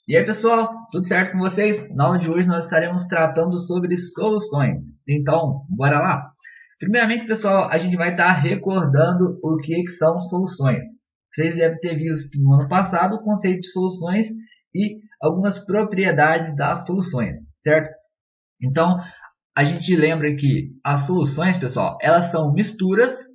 E aí pessoal, tudo certo com vocês? Na aula de hoje nós estaremos tratando sobre soluções. Então, bora lá? Primeiramente pessoal, a gente vai estar recordando o que são soluções. Vocês devem ter visto no ano passado o conceito de soluções e algumas propriedades das soluções, certo? Então, a gente lembra que as soluções, pessoal, elas são misturas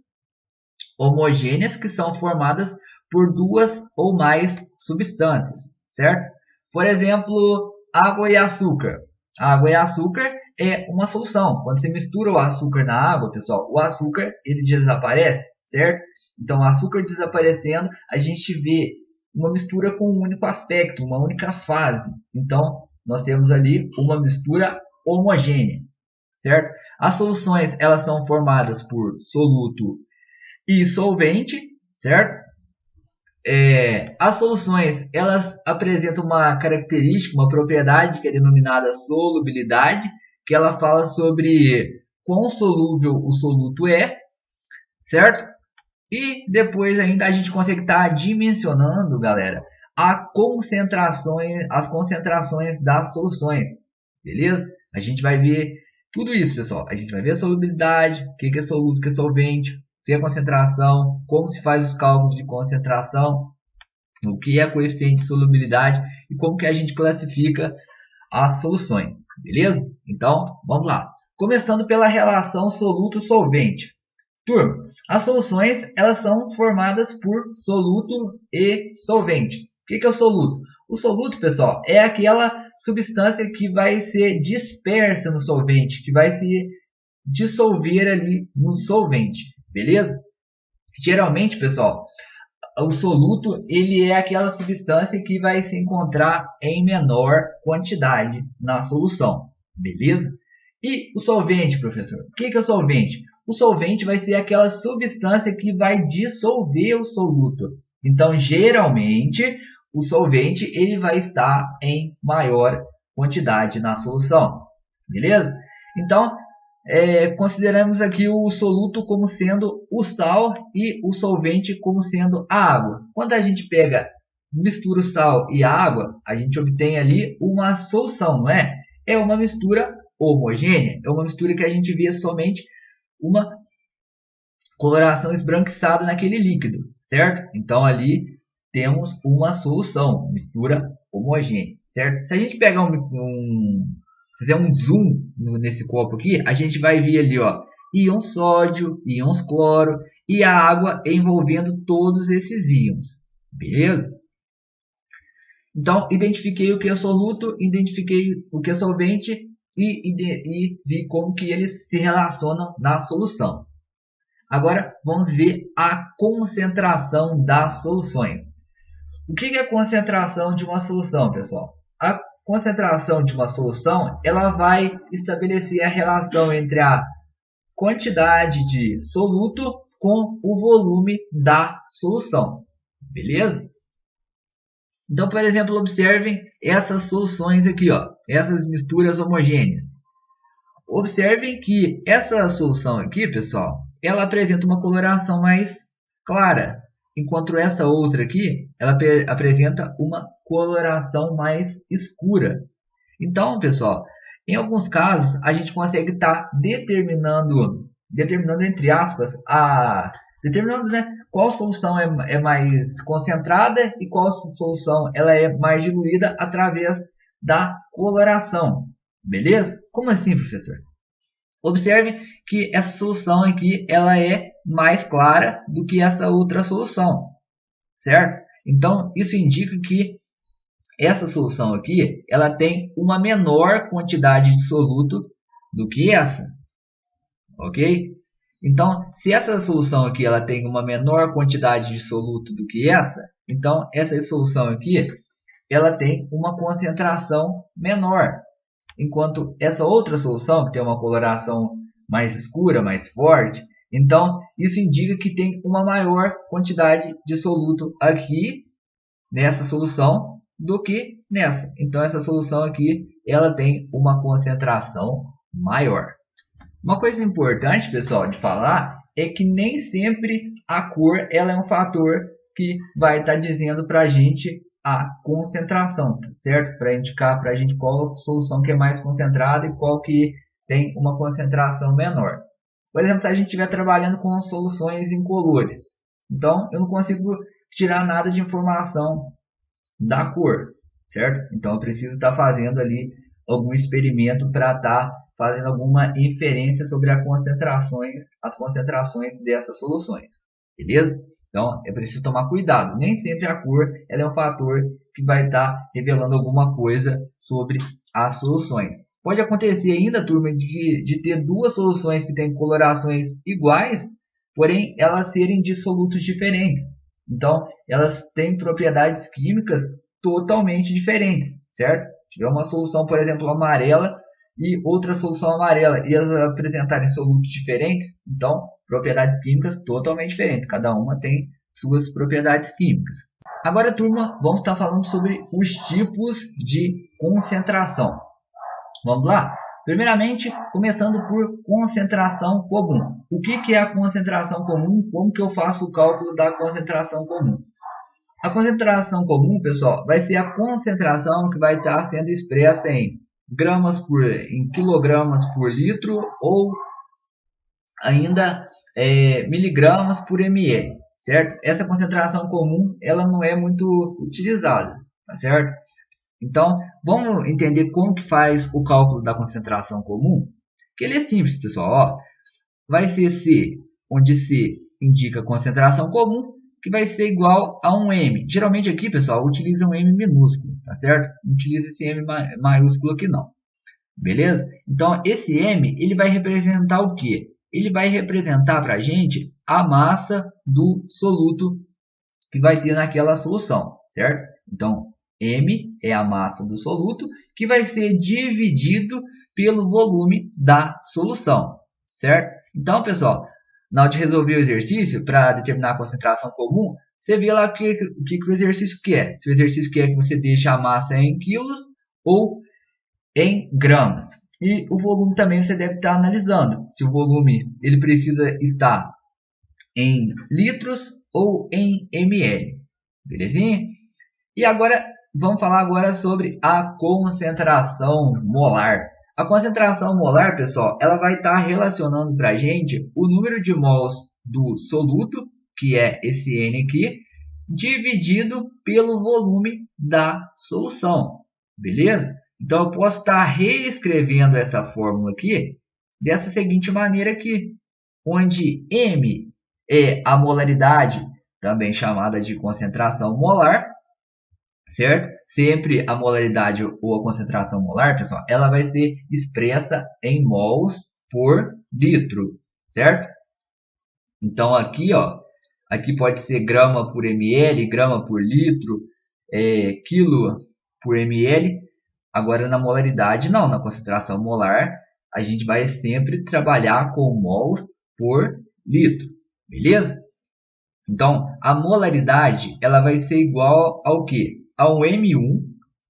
homogêneas que são formadas por duas ou mais substâncias, certo? Por exemplo, água e açúcar. Água e açúcar é uma solução. Quando você mistura o açúcar na água, pessoal, o açúcar ele desaparece, certo? Então, o açúcar desaparecendo, a gente vê uma mistura com um único aspecto, uma única fase. Então, nós temos ali uma mistura homogênea, certo? As soluções elas são formadas por soluto e solvente, certo? As soluções elas apresentam uma característica, uma propriedade que é denominada solubilidade, que ela fala sobre quão solúvel o soluto é, certo? E depois ainda a gente consegue estar dimensionando, galera, as concentrações das soluções, beleza? A gente vai ver tudo isso, pessoal. A gente vai ver a solubilidade, o que é soluto, o que é solvente, tem a concentração, como se faz os cálculos de concentração, o que é coeficiente de solubilidade e como que a gente classifica as soluções, beleza? Então, vamos lá. Começando pela relação soluto-solvente. Turma, as soluções elas são formadas por soluto e solvente. O que é o soluto? O soluto, pessoal, é aquela substância que vai ser dispersa no solvente, que vai se dissolver ali no solvente. Beleza? Geralmente, pessoal, o soluto ele é aquela substância que vai se encontrar em menor quantidade na solução. Beleza? E o solvente, professor? O que é o solvente? O solvente vai ser aquela substância que vai dissolver o soluto. Então, geralmente, o solvente ele vai estar em maior quantidade na solução. Beleza? Então, consideramos aqui o soluto como sendo o sal e o solvente como sendo a água. Quando a gente mistura o sal e a água, a gente obtém ali uma solução, não é? É uma mistura homogênea, é uma mistura que a gente vê somente uma coloração esbranquiçada naquele líquido, certo? Então ali temos uma solução, mistura homogênea, certo? Se a gente pegar fizer um zoom nesse copo aqui, a gente vai ver ali, ó, íons sódio, íons cloro e a água envolvendo todos esses íons, beleza? Então, identifiquei o que é soluto, identifiquei o que é solvente e vi como que eles se relacionam na solução. Agora, vamos ver a concentração das soluções. O que é a concentração de uma solução, pessoal? A concentração de uma solução ela vai estabelecer a relação entre a quantidade de soluto com o volume da solução. Beleza? Então, por exemplo, observem essas soluções aqui, ó, essas misturas homogêneas. Observem que essa solução aqui, pessoal, ela apresenta uma coloração mais clara, enquanto essa outra aqui, ela apresenta uma coloração mais escura. Então, pessoal, em alguns casos, a gente consegue estar determinando entre aspas, determinando, né, qual solução é mais concentrada e qual solução ela é mais diluída através da coloração. Beleza? Como assim, professor? Observe que essa solução aqui ela é mais clara do que essa outra solução, certo? Então, isso indica que essa solução aqui ela tem uma menor quantidade de soluto do que essa, ok? Então, se essa solução aqui ela tem uma menor quantidade de soluto do que essa, então essa solução aqui ela tem uma concentração menor. Enquanto essa outra solução, que tem uma coloração mais escura, mais forte, então isso indica que tem uma maior quantidade de soluto aqui nessa solução do que nessa. Então essa solução aqui, ela tem uma concentração maior. Uma coisa importante, pessoal, de falar é que nem sempre a cor ela é um fator que vai estar dizendo para a gente a concentração, certo? Para indicar para a gente qual solução que é mais concentrada e qual que tem uma concentração menor. Por exemplo, se a gente estiver trabalhando com soluções incolores, então eu não consigo tirar nada de informação da cor, certo? Então eu preciso estar fazendo ali algum experimento para estar fazendo alguma inferência sobre as concentrações dessas soluções, beleza? Então é preciso tomar cuidado, nem sempre a cor ela é um fator que vai estar revelando alguma coisa sobre as soluções. Pode acontecer ainda, turma, de ter duas soluções que têm colorações iguais, porém elas serem de solutos diferentes. Então, elas têm propriedades químicas totalmente diferentes, certo? Tiver uma solução, por exemplo, amarela e outra solução amarela e elas apresentarem solutos diferentes, então, propriedades químicas totalmente diferentes. Cada uma tem suas propriedades químicas. Agora, turma, vamos estar falando sobre os tipos de concentração. Vamos lá? Primeiramente, começando por concentração comum. O que é a concentração comum? Como que eu faço o cálculo da concentração comum? A concentração comum, pessoal, vai ser a concentração que vai estar sendo expressa em quilogramas por litro ou ainda miligramas por ml, certo? Essa concentração comum, ela não é muito utilizada, tá certo? Então, vamos entender como que faz o cálculo da concentração comum? Que ele é simples, pessoal. Ó, vai ser C, onde C indica concentração comum, que vai ser igual a um M. Geralmente aqui, pessoal, utiliza um M minúsculo, tá certo? Não utiliza esse M maiúsculo aqui não. Beleza? Então, esse M, ele vai representar o quê? Ele vai representar para a gente a massa do soluto que vai ter naquela solução, certo? Então, M é a massa do soluto que vai ser dividido pelo volume da solução, certo? Então, pessoal, na hora de resolver o exercício, para determinar a concentração comum, você vê lá o que o exercício quer. Se o exercício quer que você deixe a massa em quilos ou em gramas. E o volume também você deve estar analisando. Se o volume ele precisa estar em litros ou em ml. Belezinha? E agora, vamos falar agora sobre a concentração molar. A concentração molar, pessoal, ela vai estar relacionando para a gente o número de mols do soluto, que é esse N aqui, dividido pelo volume da solução. Beleza? Então, eu posso estar reescrevendo essa fórmula aqui dessa seguinte maneira aqui, onde M é a molaridade, também chamada de concentração molar, certo? Sempre a molaridade ou a concentração molar, pessoal, ela vai ser expressa em mols por litro, certo? Então aqui, ó, aqui pode ser grama por ml, grama por litro, quilo por ml. Agora na molaridade não, na concentração molar a gente vai sempre trabalhar com mols por litro, beleza? Então a molaridade ela vai ser igual ao quê? Ao M1,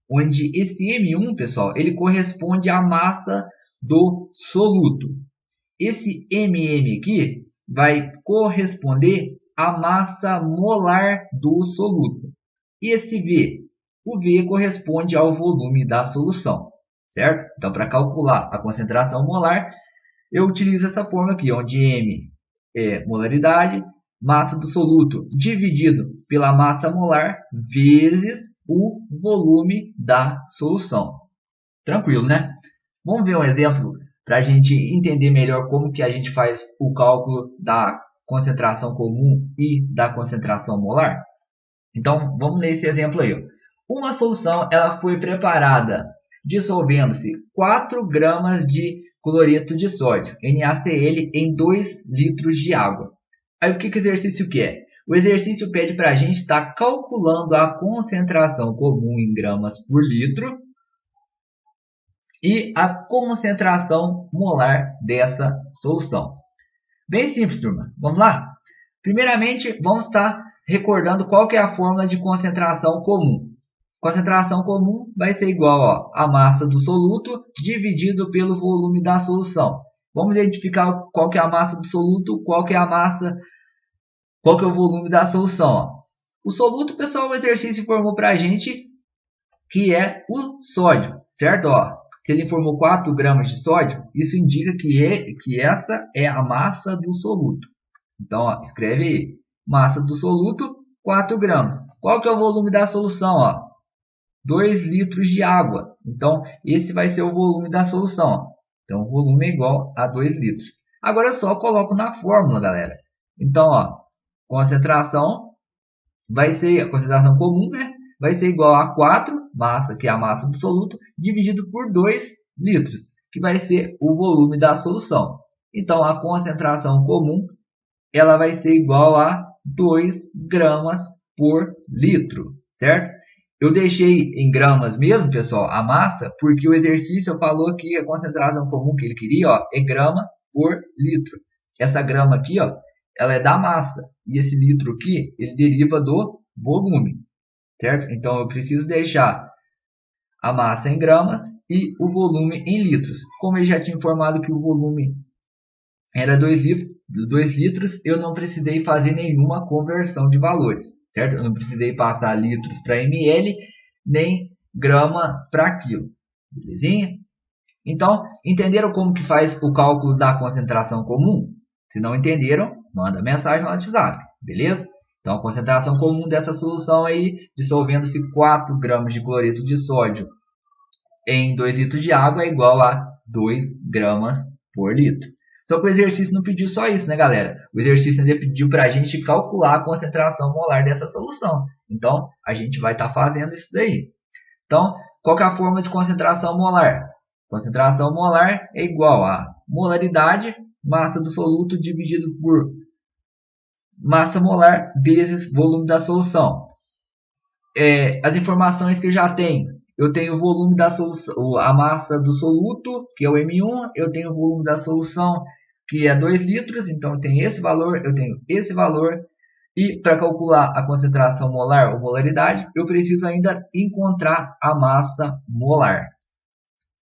onde esse M1, pessoal, ele corresponde à massa do soluto. Esse MM aqui vai corresponder à massa molar do soluto. E esse V? O V corresponde ao volume da solução, certo? Então, para calcular a concentração molar, eu utilizo essa fórmula aqui, onde M é molaridade, massa do soluto dividido pela massa molar vezes o volume da solução. Tranquilo, né? Vamos ver um exemplo para a gente entender melhor como que a gente faz o cálculo da concentração comum e da concentração molar? Então, vamos ler esse exemplo aí. Uma solução ela foi preparada dissolvendo-se 4 gramas de cloreto de sódio, NaCl, em 2 litros de água. Aí o que o exercício quer? O exercício pede para a gente estar calculando a concentração comum em gramas por litro e a concentração molar dessa solução. Bem simples, turma. Vamos lá? Primeiramente, vamos estar recordando qual que é a fórmula de concentração comum. Concentração comum vai ser igual a massa do soluto dividido pelo volume da solução. Vamos identificar qual que é a massa do soluto, qual que é o volume da solução. O soluto, pessoal, o exercício informou para a gente que é o sódio, certo? Ó, se ele informou 4 gramas de sódio, isso indica que essa é a massa do soluto. Então, ó, escreve aí, massa do soluto, 4 gramas. Qual que é o volume da solução? Ó? 2 litros de água. Então, esse vai ser o volume da solução. Ó. Então, o volume é igual a 2 litros. Agora, eu só coloco na fórmula, galera. Então, ó, concentração vai ser a concentração comum, né? Vai ser igual a 4, massa, que é a massa do soluto, dividido por 2 litros, que vai ser o volume da solução. Então, a concentração comum ela vai ser igual a 2 gramas por litro, certo? Eu deixei em gramas mesmo, pessoal, a massa, porque o exercício falou que a concentração comum que ele queria, ó, é grama por litro. Essa grama aqui, ó, ela é da massa. E esse litro aqui, ele deriva do volume, certo? Então, eu preciso deixar a massa em gramas e o volume em litros. Como eu já tinha informado que o volume era 2 litros, eu não precisei fazer nenhuma conversão de valores, certo? Eu não precisei passar litros para ml, nem grama para quilo, belezinha? Então, entenderam como que faz o cálculo da concentração comum? Se não entenderam, manda mensagem no WhatsApp, beleza? Então, a concentração comum dessa solução aí, dissolvendo-se 4 gramas de cloreto de sódio em 2 litros de água, é igual a 2 gramas por litro. Só que o exercício não pediu só isso, né, galera? O exercício ainda pediu para a gente calcular a concentração molar dessa solução. Então, a gente vai estar fazendo isso daí. Então, qual que é a fórmula de concentração molar? Concentração molar é igual a molaridade, massa do soluto dividido por massa molar vezes volume da solução. As informações que eu já tenho. Eu tenho o volume da solução, a massa do soluto, que é o M1. Eu tenho o volume da solução, que é 2 litros. Então, eu tenho esse valor, eu tenho esse valor. E para calcular a concentração molar ou molaridade, eu preciso ainda encontrar a massa molar.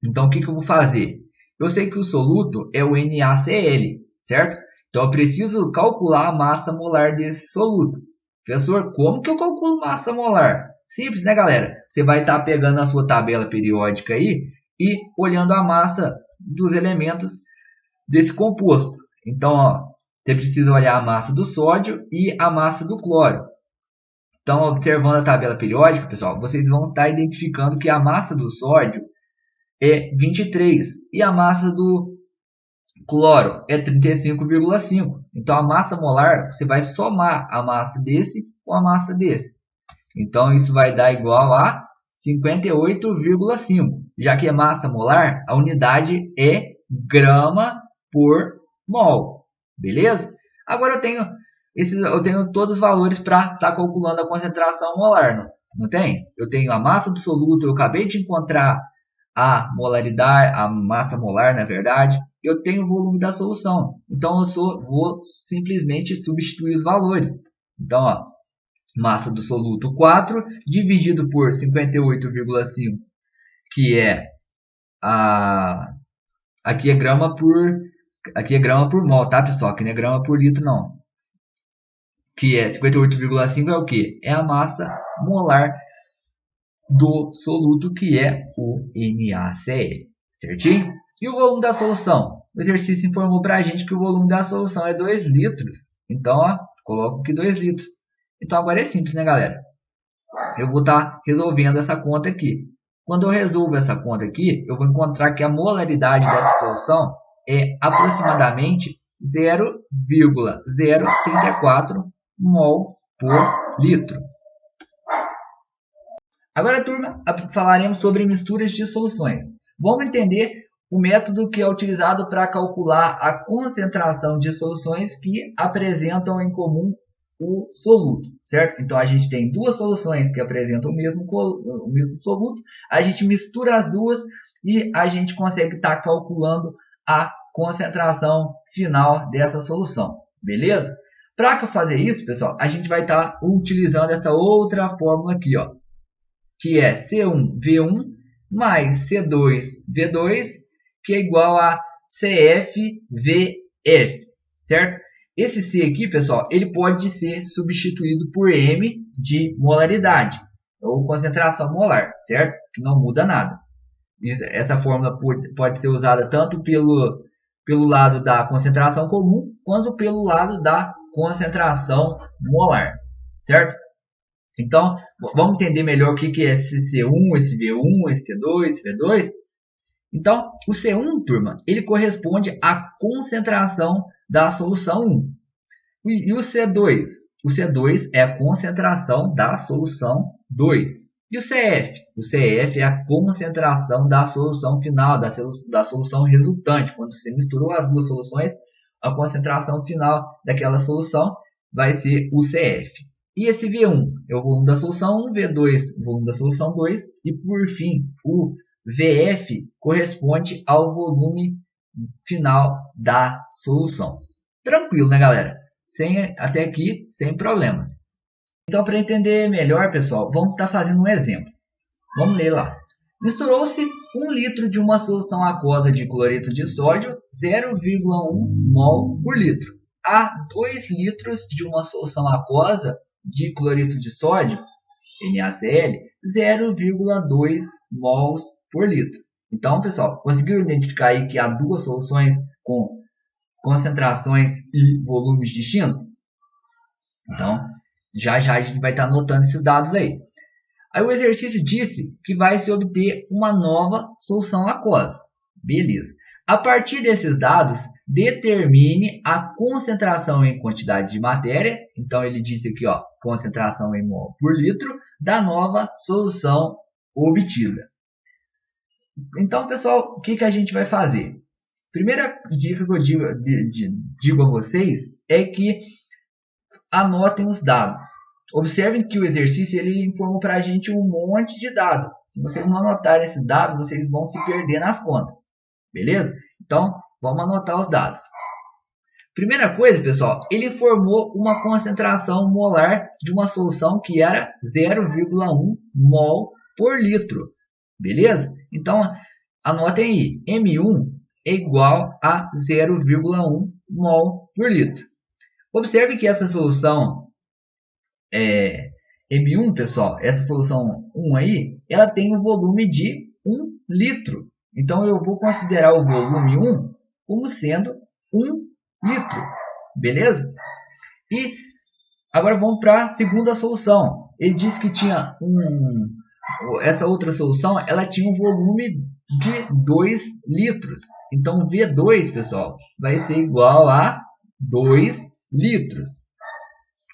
Então, o que eu vou fazer? Eu sei que o soluto é o NaCl, certo? Então, eu preciso calcular a massa molar desse soluto. Professor, como que eu calculo massa molar? Simples, né, galera? Você vai estar pegando a sua tabela periódica aí e olhando a massa dos elementos desse composto. Então, ó, você precisa olhar a massa do sódio e a massa do cloro. Então, observando a tabela periódica, pessoal, vocês vão estar identificando que a massa do sódio é 23 e a massa do cloro é 35,5. Então, a massa molar, você vai somar a massa desse com a massa desse. Então, isso vai dar igual a 58,5. Já que é massa molar, a unidade é grama por mol. Beleza? Agora eu tenho todos os valores para estar calculando a concentração molar. Não tem? Eu tenho a massa do soluto, eu acabei de encontrar a molaridade, a massa molar, na verdade. Eu tenho o volume da solução. Então, vou simplesmente substituir os valores. Então, ó, massa do soluto 4, dividido por 58,5, que é aqui é grama por mol, tá, pessoal? Aqui não é grama por litro, não. Que é 58,5 é o que? É a massa molar do soluto, que é o NaCl, certinho? E o volume da solução? O exercício informou para a gente que o volume da solução é 2 litros. Então, ó, coloco aqui 2 litros. Então, agora é simples, né, galera? Eu vou estar resolvendo essa conta aqui. Quando eu resolvo essa conta aqui, eu vou encontrar que a molaridade dessa solução é aproximadamente 0,034 mol por litro. Agora, turma, falaremos sobre misturas de soluções. Vamos entender o método que é utilizado para calcular a concentração de soluções que apresentam em comum o soluto, certo? Então, a gente tem duas soluções que apresentam o mesmo soluto, a gente mistura as duas e a gente consegue estar calculando a concentração final dessa solução, beleza? Para fazer isso, pessoal, a gente vai estar utilizando essa outra fórmula aqui, ó, que é C1V1 mais C2V2, que é igual a CFVF, certo? Esse C aqui, pessoal, ele pode ser substituído por M de molaridade, ou concentração molar, certo? Que não muda nada. Essa fórmula pode ser usada tanto pelo lado da concentração comum, quanto pelo lado da concentração molar, certo? Então, vamos entender melhor o que é esse C1, esse V1, esse C2, esse V2. Então, o C1, turma, ele corresponde à concentração da solução 1. E o C2? O C2 é a concentração da solução 2. E o CF? O CF é a concentração da solução final, da solução resultante. Quando você misturou as duas soluções, a concentração final daquela solução vai ser o CF. E esse V1 é o volume da solução 1, V2 o volume da solução 2 e, por fim, o VF corresponde ao volume final da solução. Tranquilo, né, galera? Até aqui, sem problemas. Então, para entender melhor, pessoal, vamos estar fazendo um exemplo. Vamos ler lá. Misturou-se 1 litro de uma solução aquosa de cloreto de sódio, 0,1 mol por litro, a 2 litros de uma solução aquosa de cloreto de sódio, NaCl, 0,2 mols por litro. Então, pessoal, conseguiram identificar aí que há duas soluções com concentrações e volumes distintos? Então, já a gente vai estar anotando esses dados aí. Aí o exercício disse que vai se obter uma nova solução aquosa. Beleza. A partir desses dados, determine a concentração em quantidade de matéria. Então, ele disse aqui, ó, concentração em mol por litro da nova solução obtida. Então, pessoal, o que a gente vai fazer? Primeira dica que eu digo a vocês é que anotem os dados. Observem que o exercício ele informou para a gente um monte de dados. Se vocês não anotarem esses dados, vocês vão se perder nas contas. Beleza? Então, vamos anotar os dados. Primeira coisa, pessoal, ele informou uma concentração molar de uma solução que era 0,1 mol por litro. Beleza? Então, anotem aí. M1 é igual a 0,1 mol por litro. Observe que essa solução M1, pessoal, essa solução 1 aí, ela tem um volume de 1 litro. Então, eu vou considerar o volume 1 como sendo 1 litro. Beleza? E agora vamos para a segunda solução. Ele disse que tinha essa outra solução, ela tinha um volume de 2 litros. Então, V2, pessoal, vai ser igual a 2 litros.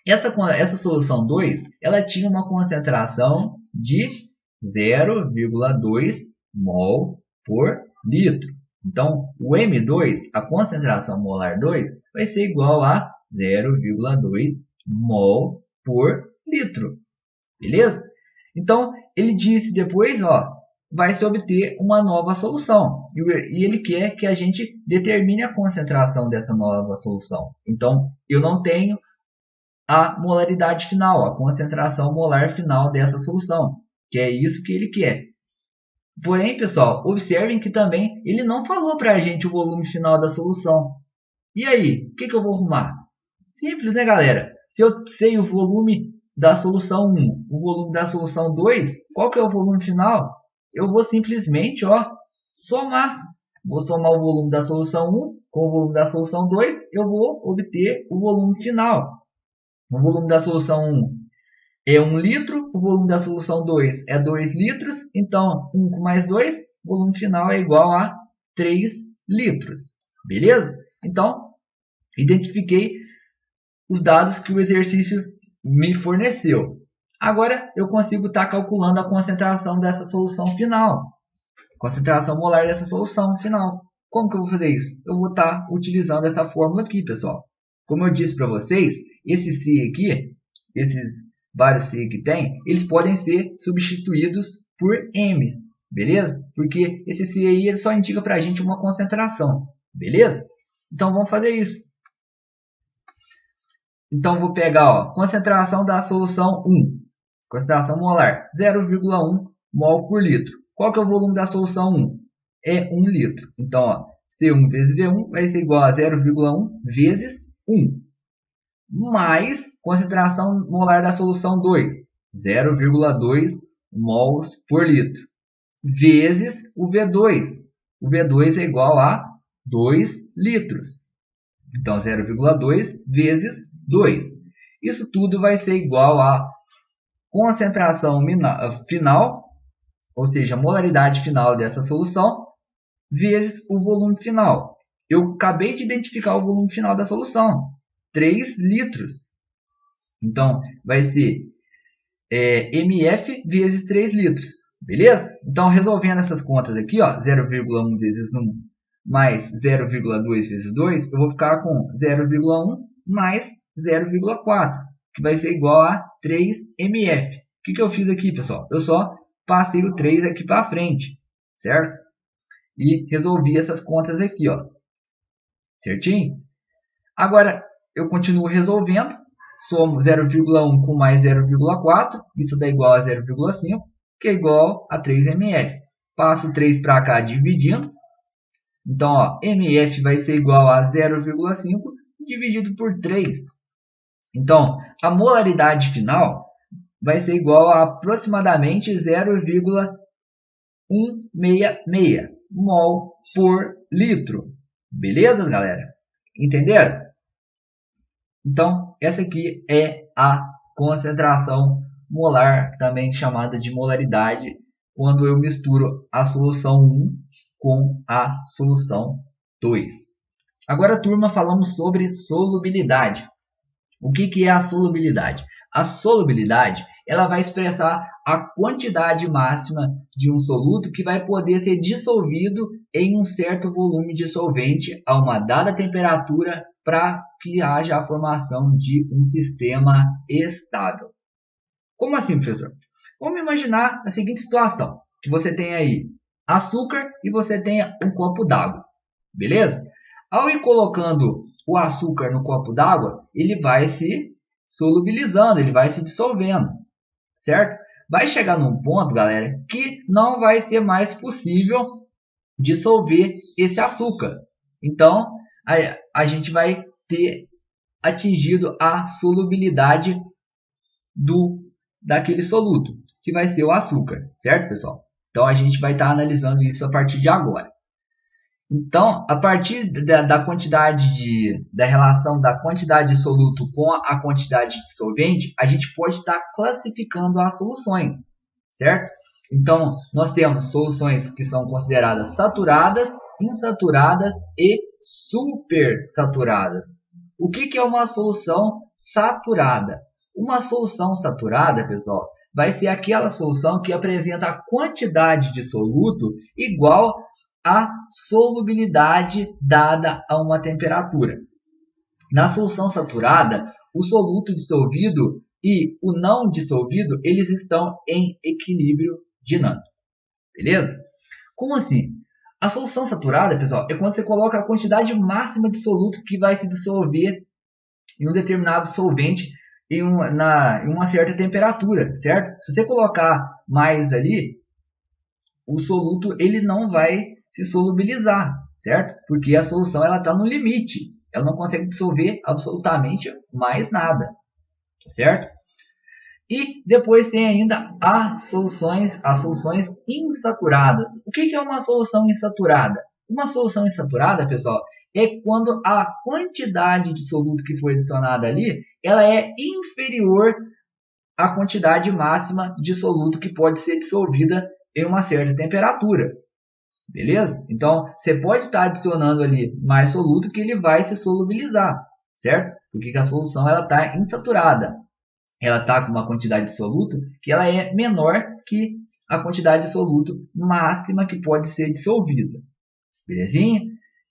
Essa solução 2, ela tinha uma concentração de 0,2 mol por litro. Então, o M2, a concentração molar 2, vai ser igual a 0,2 mol por litro. Beleza? Então, ele disse depois, ó, vai se obter uma nova solução. E ele quer que a gente determine a concentração dessa nova solução. Então, eu não tenho a molaridade final, a concentração molar final dessa solução, que é isso que ele quer. Porém, pessoal, observem que também ele não falou para a gente o volume final da solução. E aí, o que eu vou arrumar? Simples, né, galera? Se eu sei o volume da solução 1, o volume da solução 2, qual que é o volume final? Eu vou simplesmente, ó, somar. Vou somar o volume da solução 1 com o volume da solução 2, eu vou obter o volume final. O volume da solução 1 é 1 litro, o volume da solução 2 é 2 litros, então 1 mais 2, o volume final é igual a 3 litros. Beleza? Então, identifiquei os dados que o exercício me forneceu. Agora, eu consigo estar calculando a concentração dessa solução final. Concentração molar dessa solução final. Como que eu vou fazer isso? Eu vou estar utilizando essa fórmula aqui, pessoal. Como eu disse para vocês, esse C aqui, esses vários C que tem, eles podem ser substituídos por M's, beleza? Porque esse C aí ele só indica para a gente uma concentração, beleza? Então vamos fazer isso. Então vou pegar, ó, concentração da solução 1, concentração molar, 0,1 mol por litro. Qual que é o volume da solução 1? É 1 litro. Então, ó, C1 vezes V1 vai ser igual a 0,1 vezes 1. Mais Concentração molar da solução 2, 0,2 mols por litro, vezes o V2. O V2 é igual a 2 litros. Então, 0,2 vezes 2. Isso tudo vai ser igual a concentração final, ou seja, a molaridade final dessa solução, vezes o volume final. Eu acabei de identificar o volume final da solução, 3 litros. Então, vai ser MF vezes 3 litros. Beleza? Então, resolvendo essas contas aqui, 0,1 vezes 1 mais 0,2 vezes 2, eu vou ficar com 0,1 mais 0,4, que vai ser igual a 3 mF. O que eu fiz aqui, pessoal? Eu só passei o 3 aqui para frente, certo? E resolvi essas contas aqui, certinho? Agora, eu continuo resolvendo. Somo 0,1 com mais 0,4, isso dá igual a 0,5, que é igual a 3 mF. Passo 3 para cá dividindo. Então, mF vai ser igual a 0,5 dividido por 3. Então, a molaridade final vai ser igual a aproximadamente 0,166 mol por litro. Beleza, galera? Entenderam? Então, essa aqui é a concentração molar, também chamada de molaridade, quando eu misturo a solução 1 com a solução 2. Agora, turma, falamos sobre solubilidade. O que é a solubilidade? A solubilidade ela vai expressar a quantidade máxima de um soluto que vai poder ser dissolvido em um certo volume de solvente a uma dada temperatura para que haja a formação de um sistema estável. Como assim, professor? Vamos imaginar a seguinte situação, que você tem aí açúcar e você tem um copo d'água, beleza? Ao ir colocando o açúcar no copo d'água, ele vai se solubilizando, ele vai se dissolvendo, certo? Vai chegar num ponto, galera, que não vai ser mais possível dissolver esse açúcar. Então, a gente vai ter atingido a solubilidade daquele soluto, que vai ser o açúcar, certo, pessoal? Então, a gente vai estar analisando isso a partir de agora. Então, a partir da relação da quantidade de soluto com a quantidade de solvente, a gente pode estar classificando as soluções, certo? Então, nós temos soluções que são consideradas saturadas, insaturadas e supersaturadas. O que é uma solução saturada? Uma solução saturada, pessoal, vai ser aquela solução que apresenta a quantidade de soluto igual a solubilidade dada a uma temperatura. Na solução saturada, o soluto dissolvido e o não dissolvido, eles estão em equilíbrio dinâmico. Beleza? Como assim? A solução saturada, pessoal, é quando você coloca a quantidade máxima de soluto que vai se dissolver em um determinado solvente em uma certa temperatura, certo? Se você colocar mais ali, o soluto ele não vai se solubilizar, certo? Porque a solução está no limite. Ela não consegue dissolver absolutamente mais nada, certo? E depois tem ainda as soluções insaturadas. O que é uma solução insaturada? Uma solução insaturada, pessoal, é quando a quantidade de soluto que foi adicionada ali, ela é inferior à quantidade máxima de soluto que pode ser dissolvida em uma certa temperatura. Beleza? Então, você pode estar adicionando ali mais soluto que ele vai se solubilizar, certo? Porque a solução está insaturada. Ela está com uma quantidade de soluto que ela é menor que a quantidade de soluto máxima que pode ser dissolvida. Belezinha?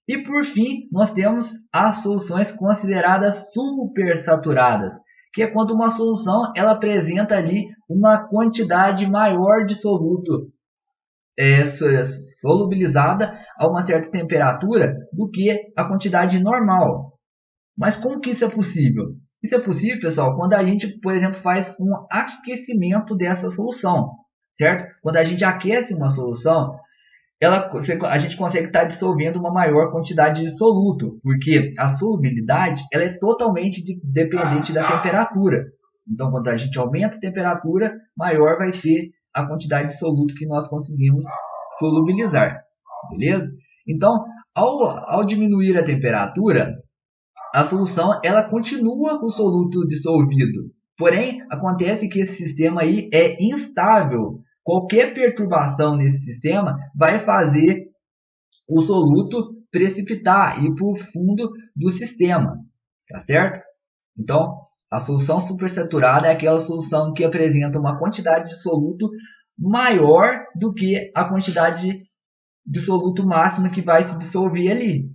E por fim, nós temos as soluções consideradas supersaturadas, que é quando uma solução ela apresenta ali uma quantidade maior de soluto solubilizada a uma certa temperatura do que a quantidade normal. Mas como que isso é possível? Isso é possível, pessoal, quando a gente, por exemplo, faz um aquecimento dessa solução, certo? Quando a gente aquece uma solução, a gente consegue estar dissolvendo uma maior quantidade de soluto, porque a solubilidade ela é totalmente dependente da temperatura. Então, quando a gente aumenta a temperatura, maior vai ser a quantidade de soluto que nós conseguimos solubilizar, beleza? Então, ao diminuir a temperatura, a solução ela continua com o soluto dissolvido. Porém, acontece que esse sistema aí é instável. Qualquer perturbação nesse sistema vai fazer o soluto precipitar e ir para o fundo do sistema, tá certo? Então, a solução supersaturada é aquela solução que apresenta uma quantidade de soluto maior do que a quantidade de soluto máxima que vai se dissolver ali,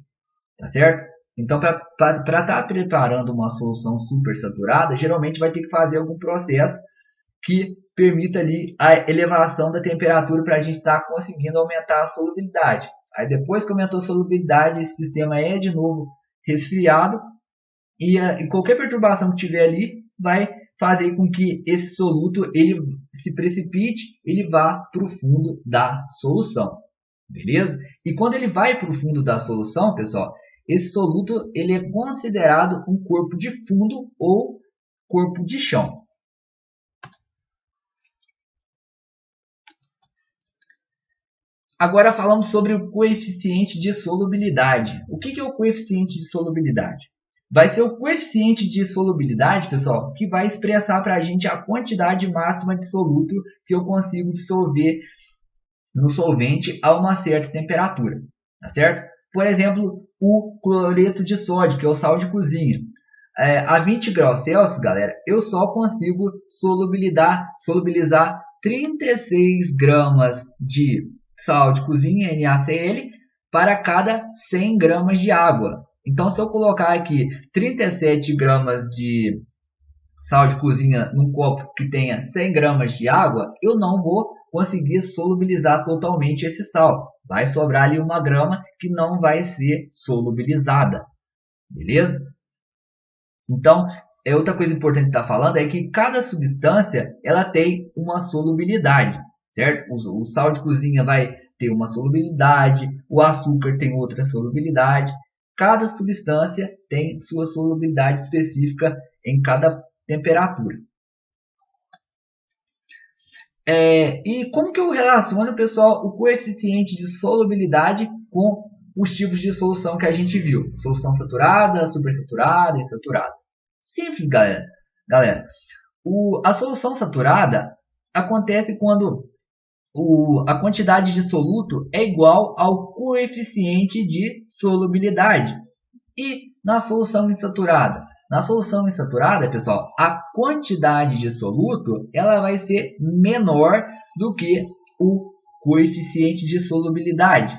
tá certo? Então, para estar preparando uma solução supersaturada, geralmente vai ter que fazer algum processo que permita ali a elevação da temperatura para a gente estar conseguindo aumentar a solubilidade. Aí depois que aumentou a solubilidade, esse sistema é de novo resfriado e qualquer perturbação que tiver ali vai fazer com que esse soluto ele se precipite, ele vá para o fundo da solução, beleza? E quando ele vai para o fundo da solução, pessoal, esse soluto ele é considerado um corpo de fundo ou corpo de chão. Agora falamos sobre o coeficiente de solubilidade. O que é o coeficiente de solubilidade? Vai ser o coeficiente de solubilidade, pessoal, que vai expressar para a gente a quantidade máxima de soluto que eu consigo dissolver no solvente a uma certa temperatura, tá certo? Por exemplo, o cloreto de sódio, que é o sal de cozinha. A 20 graus Celsius, galera, eu só consigo solubilizar 36 gramas de sal de cozinha, NaCl, para cada 100 gramas de água. Então, se eu colocar aqui 37 gramas de sal de cozinha num copo que tenha 100 gramas de água, eu não vou conseguir solubilizar totalmente esse sal. Vai sobrar ali 1 grama que não vai ser solubilizada, beleza? Então, outra coisa importante estar falando é que cada substância ela tem uma solubilidade, certo? O sal de cozinha vai ter uma solubilidade, o açúcar tem outra solubilidade. Cada substância tem sua solubilidade específica em cada temperatura. E como que eu relaciono, pessoal, o coeficiente de solubilidade com os tipos de solução que a gente viu? Solução saturada, supersaturada e saturada. Simples, galera. A solução saturada acontece quando a quantidade de soluto é igual ao coeficiente de solubilidade. E na solução insaturada? Na solução insaturada, pessoal, a quantidade de soluto ela vai ser menor do que o coeficiente de solubilidade.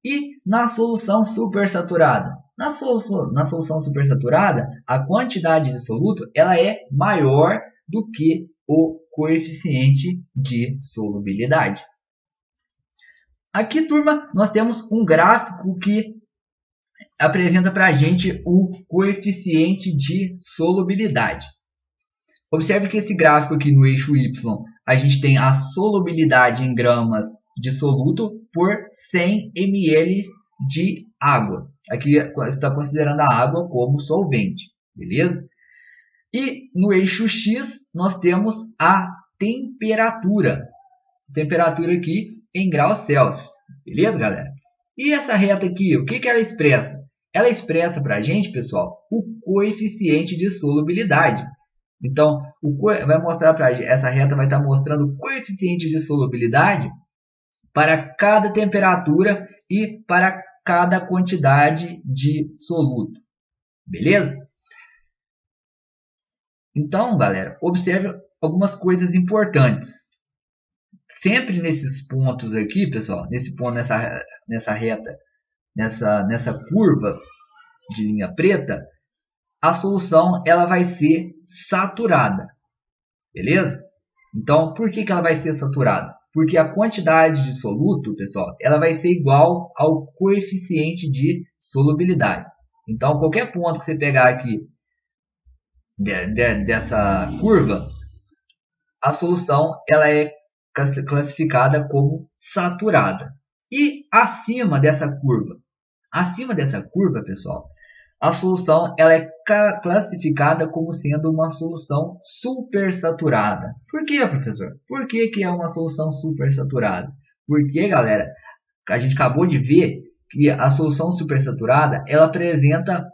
E na solução supersaturada? Na solução supersaturada, a quantidade de soluto ela é maior do que o coeficiente de solubilidade. Aqui, turma, nós temos um gráfico que apresenta para a gente o coeficiente de solubilidade. Observe que esse gráfico aqui no eixo Y, a gente tem a solubilidade em gramas de soluto por 100 ml de água. Aqui está considerando a água como solvente, beleza? E no eixo X, nós temos a temperatura. Temperatura aqui em graus Celsius, beleza, galera? E essa reta aqui, o que ela expressa? Ela expressa para a gente, pessoal, o coeficiente de solubilidade. Então, vai mostrar para essa reta vai estar mostrando o coeficiente de solubilidade para cada temperatura e para cada quantidade de soluto. Beleza? Então, galera, observe algumas coisas importantes. Sempre nesses pontos aqui, pessoal, nesse ponto, nessa reta, nessa curva de linha preta, a solução ela vai ser saturada, beleza? Então, por que ela vai ser saturada? Porque a quantidade de soluto, pessoal, ela vai ser igual ao coeficiente de solubilidade. Então, qualquer ponto que você pegar aqui dessa curva, a solução ela é classificada como saturada. E acima dessa curva? Acima dessa curva, pessoal, a solução ela é classificada como sendo uma solução supersaturada. Por que, professor? Por que é uma solução supersaturada? Porque, galera, a gente acabou de ver que a solução supersaturada ela apresenta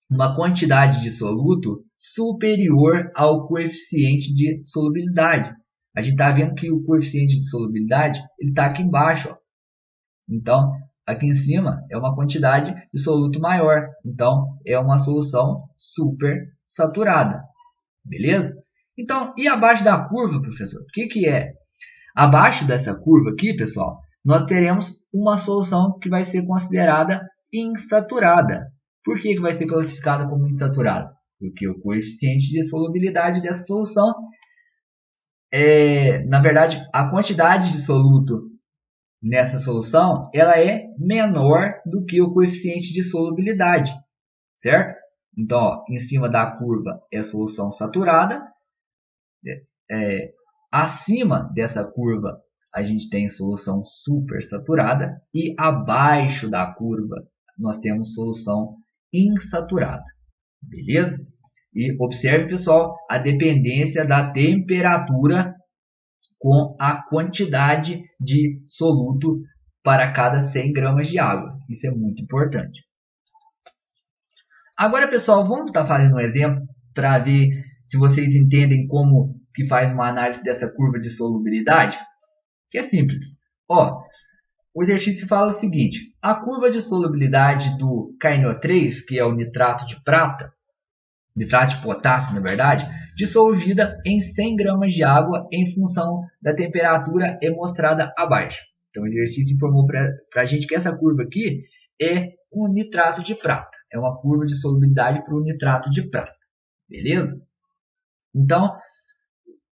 uma quantidade de soluto superior ao coeficiente de solubilidade. A gente está vendo que o coeficiente de solubilidade está aqui embaixo. Ó. Então, aqui em cima é uma quantidade de soluto maior. Então, é uma solução supersaturada. Beleza? Então, e abaixo da curva, professor? O que é? Abaixo dessa curva aqui, pessoal, nós teremos uma solução que vai ser considerada insaturada. Por que vai ser classificada como insaturada? Porque o coeficiente de solubilidade dessa solução na verdade, a quantidade de soluto nessa solução ela é menor do que o coeficiente de solubilidade, certo? Então, ó, em cima da curva é a solução saturada, acima dessa curva a gente tem solução supersaturada e abaixo da curva nós temos solução insaturada, beleza? E observe, pessoal, a dependência da temperatura com a quantidade de soluto para cada 100 gramas de água. Isso é muito importante. Agora, pessoal, vamos estar fazendo um exemplo para ver se vocês entendem como que faz uma análise dessa curva de solubilidade. Que é simples. Ó, o exercício fala o seguinte. A curva de solubilidade do KNO3, que é o nitrato de prata, nitrato de potássio, na verdade, dissolvida em 100 gramas de água em função da temperatura é mostrada abaixo. Então, o exercício informou para a gente que essa curva aqui é um nitrato de prata. É uma curva de solubilidade para o nitrato de prata. Beleza? Então,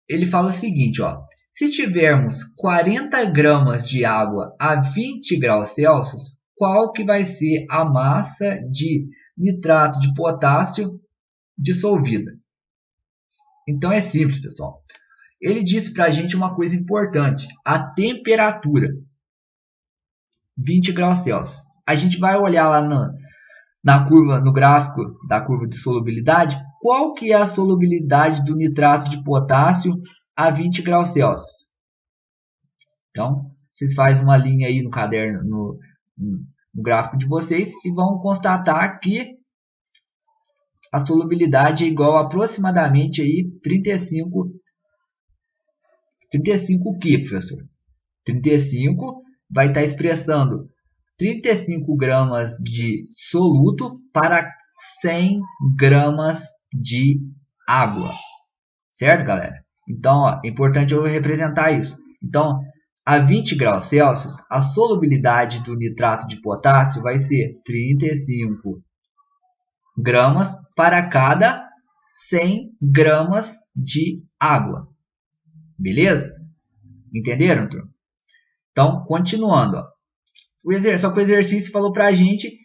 ele fala o seguinte, ó. Se tivermos 40 gramas de água a 20 graus Celsius, qual que vai ser a massa de nitrato de potássio dissolvida? Então é simples, pessoal. Ele disse para a gente uma coisa importante. A temperatura. 20 graus Celsius. A gente vai olhar lá na curva, no gráfico da curva de solubilidade. Qual que é a solubilidade do nitrato de potássio a 20 graus Celsius? Então, vocês fazem uma linha aí no caderno, no gráfico de vocês e vão constatar que a solubilidade é igual a aproximadamente aí 35 o que, professor? 35 vai estar expressando 35 gramas de soluto para 100 gramas de água. Certo, galera? Então, ó, é importante eu representar isso. Então, a 20 graus Celsius, a solubilidade do nitrato de potássio vai ser 35 gramas para cada 100 gramas de água. Beleza? Entenderam, turma? Então, continuando. Ó. Só que o exercício falou para a gente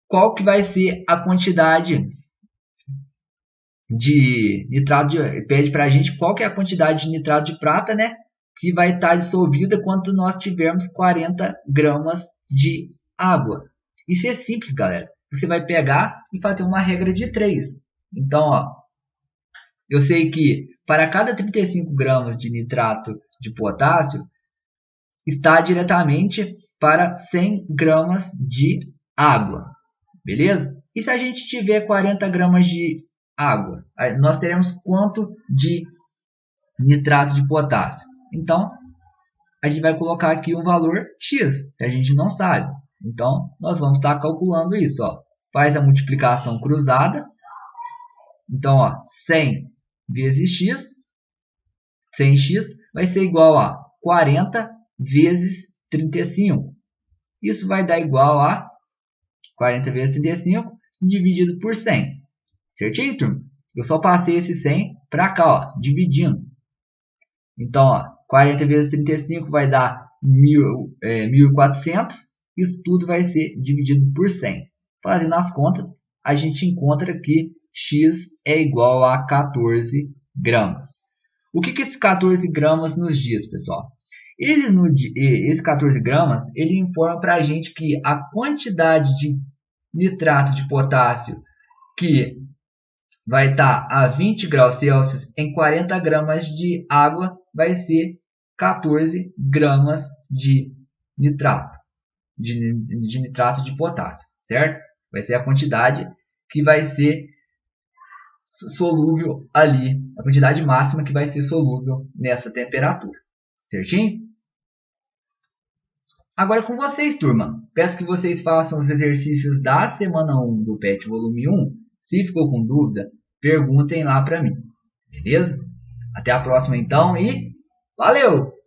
qual que vai ser a quantidade de nitrato pede para a gente qual que é a quantidade de nitrato de prata, né? Que vai estar dissolvida quando nós tivermos 40 gramas de água. Isso é simples, galera. Você vai pegar e fazer uma regra de 3. Então, ó, eu sei que para cada 35 gramas de nitrato de potássio, está diretamente para 100 gramas de água. Beleza? E se a gente tiver 40 gramas de água, nós teremos quanto de nitrato de potássio? Então, a gente vai colocar aqui um valor X, que a gente não sabe. Então, nós vamos estar calculando isso. Ó. Faz a multiplicação cruzada. Então, ó, 100 vezes X, 100x vai ser igual a 40 vezes 35. Isso vai dar igual a 40 vezes 35 dividido por 100. Certinho, turma? Eu só passei esse 100 para cá, ó, dividindo. Então, ó, 40 vezes 35 vai dar 1.400. Isso tudo vai ser dividido por 100. Fazendo as contas, a gente encontra que X é igual a 14 gramas. O que esses 14 gramas nos diz, pessoal? Esse 14 gramas, ele informa para a gente que a quantidade de nitrato de potássio que vai estar a 20 graus Celsius em 40 gramas de água vai ser 14 gramas de nitrato, de nitrato de potássio, certo? Vai ser a quantidade que vai ser solúvel ali, a quantidade máxima que vai ser solúvel nessa temperatura, certinho? Agora com vocês, turma. Peço que vocês façam os exercícios da semana 1 do PET volume 1. Se ficou com dúvida, perguntem lá para mim. Beleza? Até a próxima então e valeu!